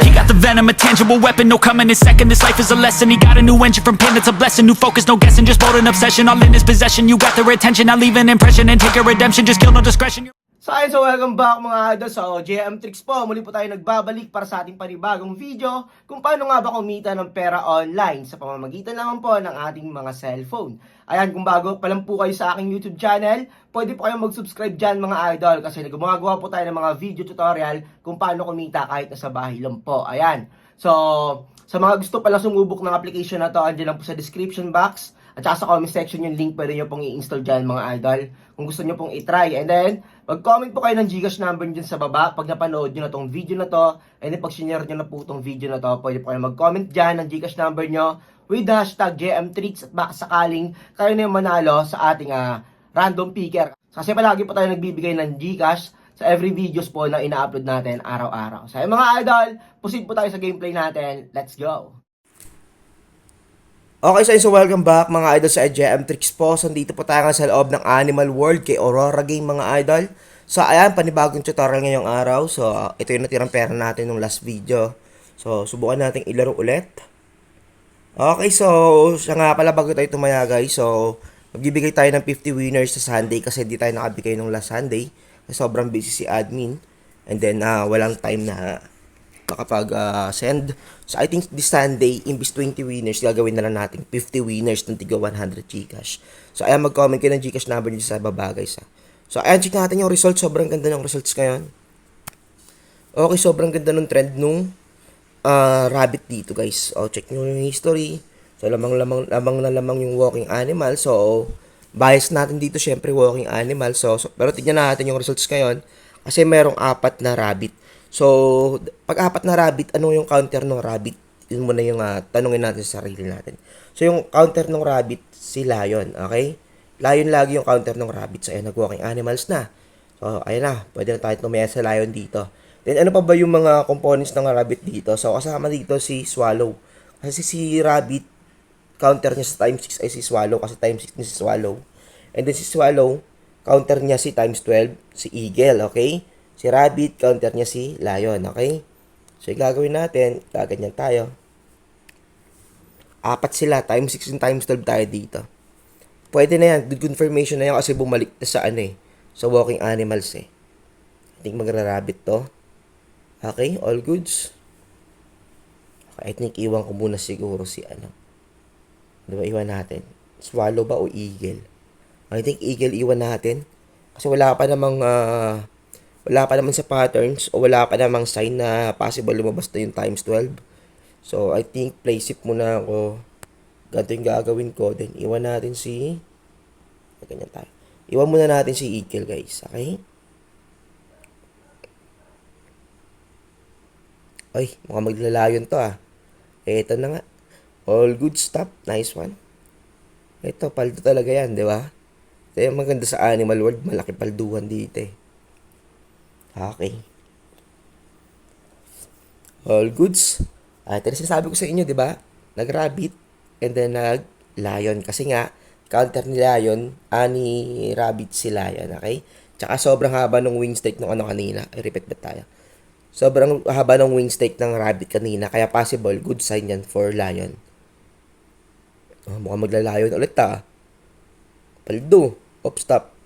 He got the venom, a tangible weapon, no coming in second. This life is a lesson. He got a new engine from pain, that's a blessing. New focus, no guessing, just bold and obsession. All in his possession, you got their attention. Now leave an impression and take a redemption. Just kill no discretion. So welcome back mga idol. So JM Tricks po, muli po tayo nagbabalik para sa ating panibagong video kung paano nga ba kumita ng pera online sa pamamagitan naman po ng ating mga cellphone. Ayan, kung bago pa lang po kayo sa aking YouTube channel, pwede po kayong mag-subscribe dyan mga idol kasi gumagawa po tayo ng mga video tutorial kung paano kumita kahit nasa bahay lang po. Ayan. So, sa mga gusto pala sumubok ng application na to, andyan lang po sa description box. At saka sa comment section yung link pwede nyo pong i-install dyan mga idol kung gusto nyo pong i-try. And then, mag-comment po kayo ng Gcash number dyan sa baba pag napanood nyo na tong video na to. And then, pag sinare nyo na po tong video na to, pwede po kayo mag-comment dyan ng Gcash number nyo with hashtag JMTricks at baka sakaling kayo na yung manalo sa ating random picker. Kasi palagi po tayo nagbibigay ng Gcash sa every videos po na ina-upload natin araw-araw. So, mga idol, proceed po tayo sa gameplay natin. Let's go! Okay, so welcome back mga idol sa JM Tricks po. So, dito po tayo sa loob ng Animal World kay Aurora Game mga idol. So, ayan, panibagong tutorial ngayong araw. So, ito yung natirang pera natin nung last video. So, subukan natin ilaro ulit. Okay, so, siya nga pala bago tayo tumaya guys. So, magbibigay tayo ng 50 winners sa Sunday kasi di tayo nakabigay nung last Sunday. Sobrang busy si admin. And then, walang time na makapag-send. So, I think this Sunday, imbis 20 winners, gagawin na lang natin 50 winners ng tiga 100 Gcash. So, ayan, mag-comment kayo ng Gcash number dito sa baba, guys. So, ayan, check natin yung results. Sobrang ganda ng results ngayon. Okay, sobrang ganda ng trend nung rabbit dito, guys. O, check nyo yung history. So, lamang yung walking animal. So, bias natin dito, syempre, walking animal. So, pero tignan natin yung results ngayon. Kasi merong 4 na rabbit. So, pag 4 na rabbit, ano yung counter ng rabbit? Yun muna yung tanungin natin sa sarili natin. So, yung counter ng rabbit, si lion, okay? Lion lagi yung counter ng rabbit. So, ayan, nag-walking animals na. So, ayan na, pwede na tayo tumaya sa lion dito. Then, ano pa ba yung mga components ng rabbit dito? So, kasama dito si swallow. Kasi si rabbit, counter niya sa times 6 ay si swallow, kasi times 6 niya si swallow. And then, si swallow, counter niya si times 12, si eagle, okay? Si rabbit, counter niya si lion, okay? So, yung gagawin natin, gaganyan tayo. 4 sila, times 6 and times 12 tayo dito. Pwede na yan, good confirmation na yan kasi bumalik na sa sa walking animals I think magra-rabbit to. Okay, all goods. Okay, I think iwan ko muna siguro si Diba, iwan natin? Swallow ba o eagle? I think eagle iwan natin. Kasi wala pa namang sa patterns o wala pa namang sign na possible lumabas na yung times 12. So, I think play safe muna ako. Ganito yung gagawin ko. Then, iwan natin ganyan tayo. Iwan muna natin si eagle, guys. Okay? Ay, mukhang maglalayon to Ito na nga. All good, stop. Nice one. Ito, paldo talaga yan, di ba? Ito yung maganda sa Animal World. Malaki palduhan dito Okay. All goods. Ito na sinasabi ko sa inyo, di ba? Nag-rabbit and then nag-lion. Kasi nga, counter ni lion, ni rabbit si lion, okay? Tsaka sobrang haba ng wing stake ng kanina. I-repeat ba tayo? Sobrang haba ng wing stake ng rabbit kanina. Kaya possible, good sign yan for lion. Mukhang maglalayon ulit Paldo. Op, stop.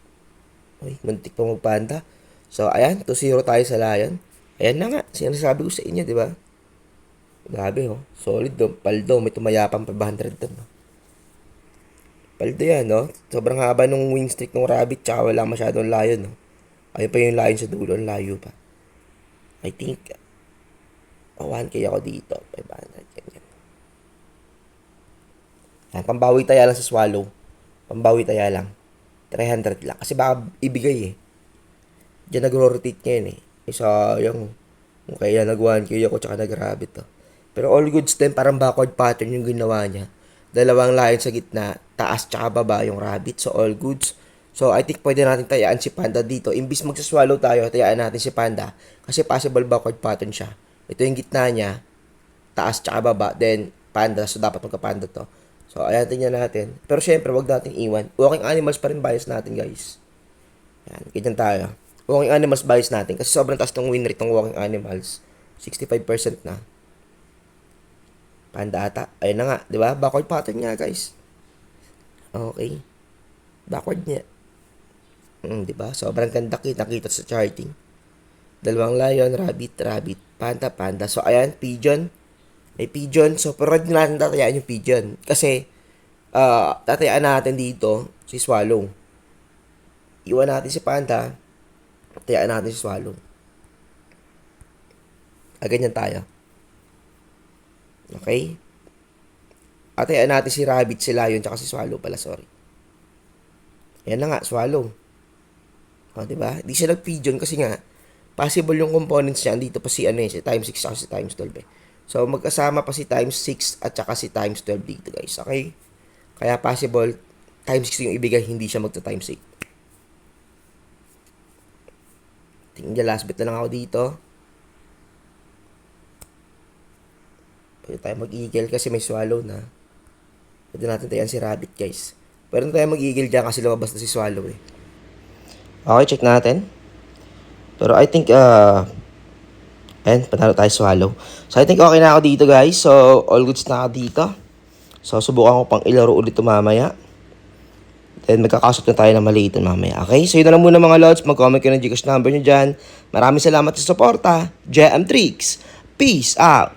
Uy, muntik pa magpanda. So, ayan, 2-0 tayo sa lion. Ayan na nga, sinasabi ko sa inyo, di ba? Grabe, solid, paldo, may tumayapang 500 doon. Paldo yan, Sobrang haba ng wing streak ng rabbit, tsaka wala masyadong lion, Ayun pa yung lion sa dulo, layo pa. I think, 1K ako dito, 500, ganyan. Ayan, pambawi taya lang sa swallow. Pambawi taya lang. 300 lang. Kasi baka ibigay Diyan nagro-rotate ngayon sayang. Kung kaya nag-1K ako tsaka nag-rabbit Pero all goods din, parang backward pattern yung ginawa niya. 2 lion sa gitna, taas tsaka baba yung rabbit. So all goods. So I think pwede natin tayaan si Panda dito. Imbis magsaswallow tayo, tayaan natin si Panda. Kasi possible backward pattern siya. Ito yung gitna niya, taas tsaka baba. Then Panda, so dapat magka-Panda to. So ayan, tingnan natin. Pero syempre, wag natin iwan. Walking animals pa rin bias natin, guys. Yan, ganyan tayo. Walking animals bias natin kasi sobrang taas ng win rate ng walking animals. 65% na. Panda ata. Ayun na nga, di ba? Backward pattern nga, guys. Okay. Backward niya. Di ba? Sobrang ganda kita sa charting. Dalawang lion, rabbit, rabbit, panda, panda. So, ayan, pigeon. May pigeon. So, pero hindi natin tatayaan yung pigeon. Kasi, tatayaan natin dito si swallow. Iwan natin si panda. Tatayaan natin si swallow. Ganyan tayo. Okay? Tatayaan natin si rabbit, si lion, tsaka si swallow pala, sorry. Ayan na nga, swallow. Diba? Hindi siya nag-pigeon kasi nga, possible yung components niya. Dito pa si, si times 6 at si times 12 eh. So, magkasama pa si times 6 at saka si times 12 dito, guys. Okay? Kaya possible, times 6 yung ibigay, hindi siya magta-times 8. Tingnan last bit na lang ako dito. Pwede tayo mag-eagle kasi may swallow na. Pwede natin tayan si rabbit, guys. Pwede tayo mag-eagle dyan kasi lumabas na si swallow eh. Okay, check natin. Pero I think, ayan, panalo tayo swallow. So, I think okay na ako dito, guys. So, all goods na ako dito. So, subukan ko pang ilaro ulit ito mamaya. Then, magkakasot na tayo na maliit mamaya. Okay? So, yun na lang muna mga lods. Mag-comment kayo ng Gcash number nyo dyan. Maraming salamat sa suporta. JM Tricks. Peace out.